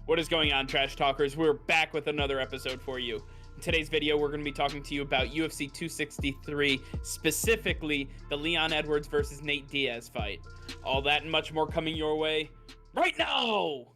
What is going on, Trash Talkers? We're back with another episode for you. In today's video, we're going to be talking to you about UFC 263, specifically the Leon Edwards versus Nate Diaz fight. All that and much more coming your way right now!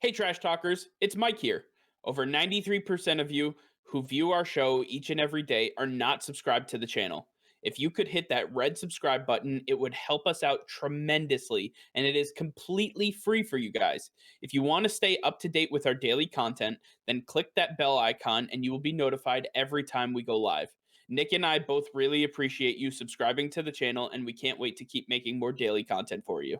Hey Trash Talkers, it's Mike here. Over 93% of you who view our show each and every day are not subscribed to the channel. If you could hit that red subscribe button, it would help us out tremendously, and it is completely free for you guys. If you want to stay up to date with our daily content, then click that bell icon and you will be notified every time we go live. Nick and I both really appreciate you subscribing to the channel, and we can't wait to keep making more daily content for you.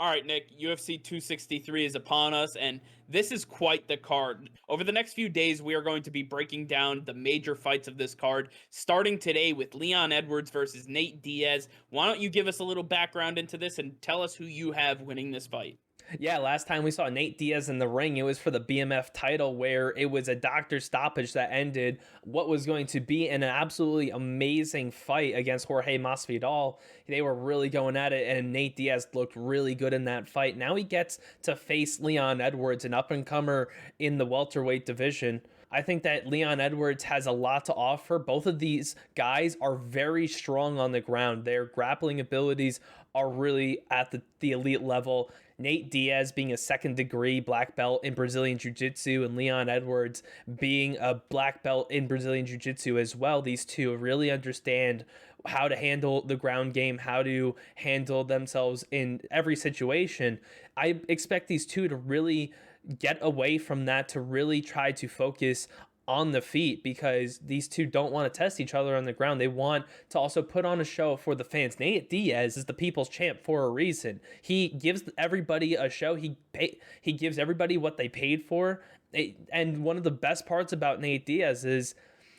All right, Nick, UFC 263 is upon us, and this is quite the card. Over the next few days, we are going to be breaking down the major fights of this card, starting today with Leon Edwards versus Nate Diaz. Why don't you give us a little background into this and tell us who you have winning this fight? Yeah, last time we saw Nate Diaz in the ring, it was for the BMF title, where it was a doctor stoppage that ended what was going to be an absolutely amazing fight against Jorge Masvidal. They were really going at it, and Nate Diaz looked really good in that fight. Now he gets to face Leon Edwards, an up-and-comer in the welterweight division. I think that Leon Edwards has a lot to offer. Both of these guys are very strong on the ground. Their grappling abilities are really at the elite level. Nate Diaz being a second degree black belt in Brazilian Jiu-Jitsu, and Leon Edwards being a black belt in Brazilian Jiu-Jitsu as well. These two really understand how to handle the ground game, how to handle themselves in every situation. I expect these two to really get away from that, to really try to focus on the feet, because these two don't want to test each other on the ground. They want to also put on a show for the fans. Nate Diaz is the people's champ for a reason. He gives everybody a show. He gives everybody what they paid for. And one of the best parts about Nate Diaz is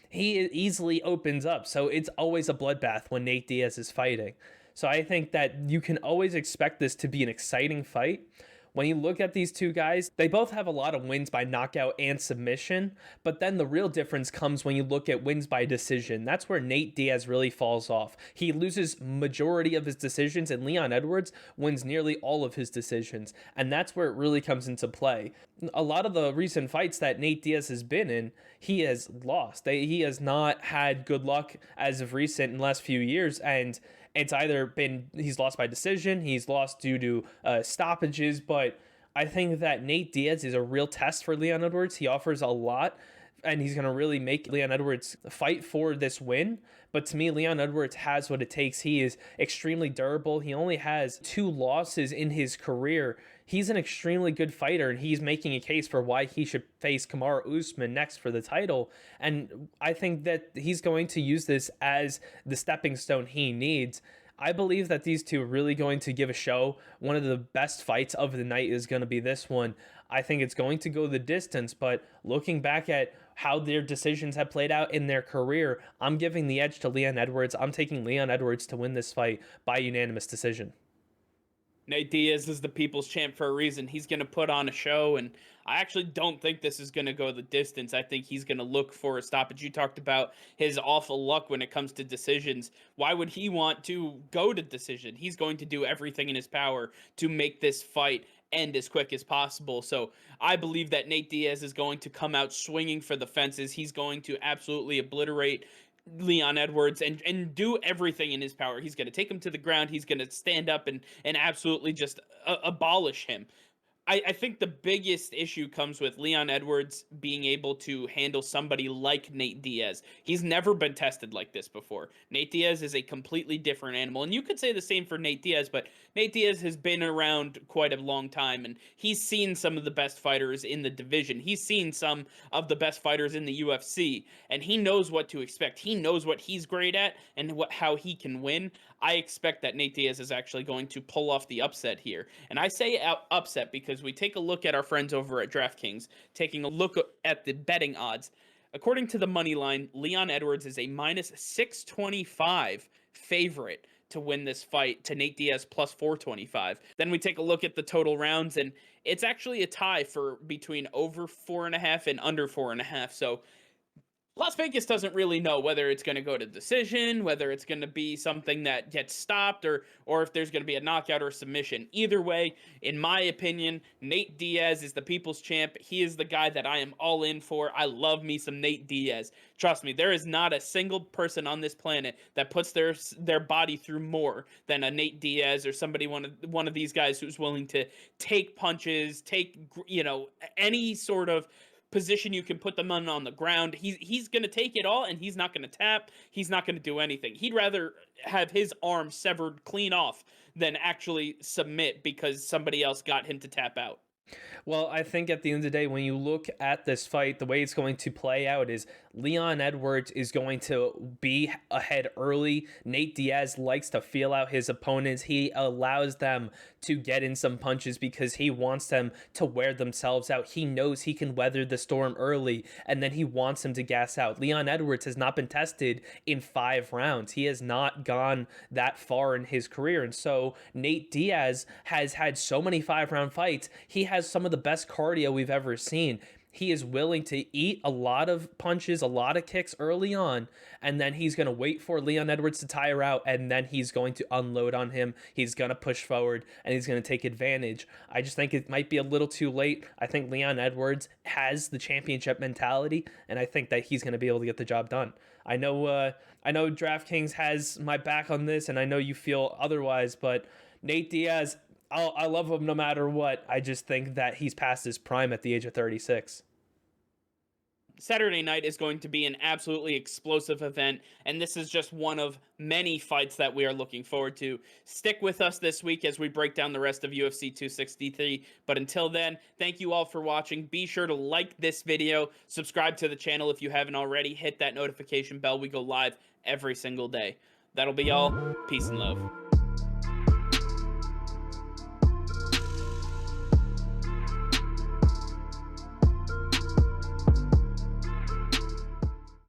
he easily opens up. So it's always a bloodbath when Nate Diaz is fighting. So I think that you can always expect this to be an exciting fight. When you look at these two guys, they both have a lot of wins by knockout and submission, but then the real difference comes when you look at wins by decision. That's where Nate Diaz really falls off. He loses majority of his decisions, and Leon Edwards wins nearly all of his decisions, and that's where it really comes into play. A lot of the recent fights that Nate Diaz has been in, he has lost. He has not had good luck as of recent in the last few years, and it's either been he's lost by decision, he's lost due to stoppages, but I think that Nate Diaz is a real test for Leon Edwards. He offers a lot, and he's going to really make Leon Edwards fight for this win. But to me, Leon Edwards has what it takes. He is extremely durable. He only has 2 losses in his career. He's an extremely good fighter, and he's making a case for why he should face Kamaru Usman next for the title. And I think that he's going to use this as the stepping stone he needs. I believe that these two are really going to give a show. One of the best fights of the night is going to be this one. I think it's going to go the distance, but looking back at how their decisions have played out in their career, I'm giving the edge to Leon Edwards. I'm taking Leon Edwards to win this fight by unanimous decision. Nate Diaz is the people's champ for a reason. He's going to put on a show, and I actually don't think this is going to go the distance. I think he's going to look for a stoppage. You talked about his awful luck when it comes to decisions. Why would he want to go to decision? He's going to do everything in his power to make this fight end as quick as possible. So I believe that Nate Diaz is going to come out swinging for the fences. He's going to absolutely obliterate Leon Edwards and do everything in his power. He's going to take him to the ground. He's going to stand up and absolutely just abolish him. I think the biggest issue comes with Leon Edwards being able to handle somebody like Nate Diaz. He's never been tested like this before. Nate Diaz is a completely different animal. And you could say the same for Nate Diaz, but Nate Diaz has been around quite a long time, and he's seen some of the best fighters in the division. He's seen some of the best fighters in the UFC, and he knows what to expect. He knows what he's great at and how he can win. I expect that Nate Diaz is actually going to pull off the upset here. And I say upset because we take a look at our friends over at DraftKings, taking a look at the betting odds. According to the money line, Leon Edwards is a minus 625 favorite to win this fight to Nate Diaz plus 425. Then we take a look at the total rounds, and it's actually a tie for between over 4.5 and under 4.5. So Las Vegas doesn't really know whether it's going to go to decision, whether it's going to be something that gets stopped, or if there's going to be a knockout or submission. Either way, in my opinion, Nate Diaz is the people's champ. He is the guy that I am all in for. I love me some Nate Diaz. Trust me, there is not a single person on this planet that puts their body through more than a Nate Diaz or somebody one of these guys who's willing to take punches, take any sort of position you can put them on the ground. He's going to take it all, and he's not going to tap. He's not going to do anything. He'd rather have his arm severed clean off than actually submit because somebody else got him to tap out. Well, I think at the end of the day, when you look at this fight, the way it's going to play out is Leon Edwards is going to be ahead early. Nate Diaz likes to feel out his opponents. He allows them to get in some punches because he wants them to wear themselves out. He knows he can weather the storm early, and then he wants them to gas out. Leon Edwards has not been tested in 5 rounds. He has not gone that far in his career. And so Nate Diaz has had so many 5-round fights. He has some of the best cardio we've ever seen. He is willing to eat a lot of punches, a lot of kicks early on, and then he's going to wait for Leon Edwards to tire out, and then he's going to unload on him. He's going to push forward, and he's going to take advantage. I just think it might be a little too late. I think Leon Edwards has the championship mentality, and I think that he's going to be able to get the job done. I know DraftKings has my back on this, and I know you feel otherwise, but Nate Diaz, I love him no matter what. I just think that he's past his prime at the age of 36. Saturday night is going to be an absolutely explosive event, and this is just one of many fights that we are looking forward to. Stick with us this week as we break down the rest of UFC 263, but until then, thank you all for watching. Be sure to like this video, subscribe to the channel if you haven't already, hit that notification bell. We go live every single day. That'll be all. Peace and love.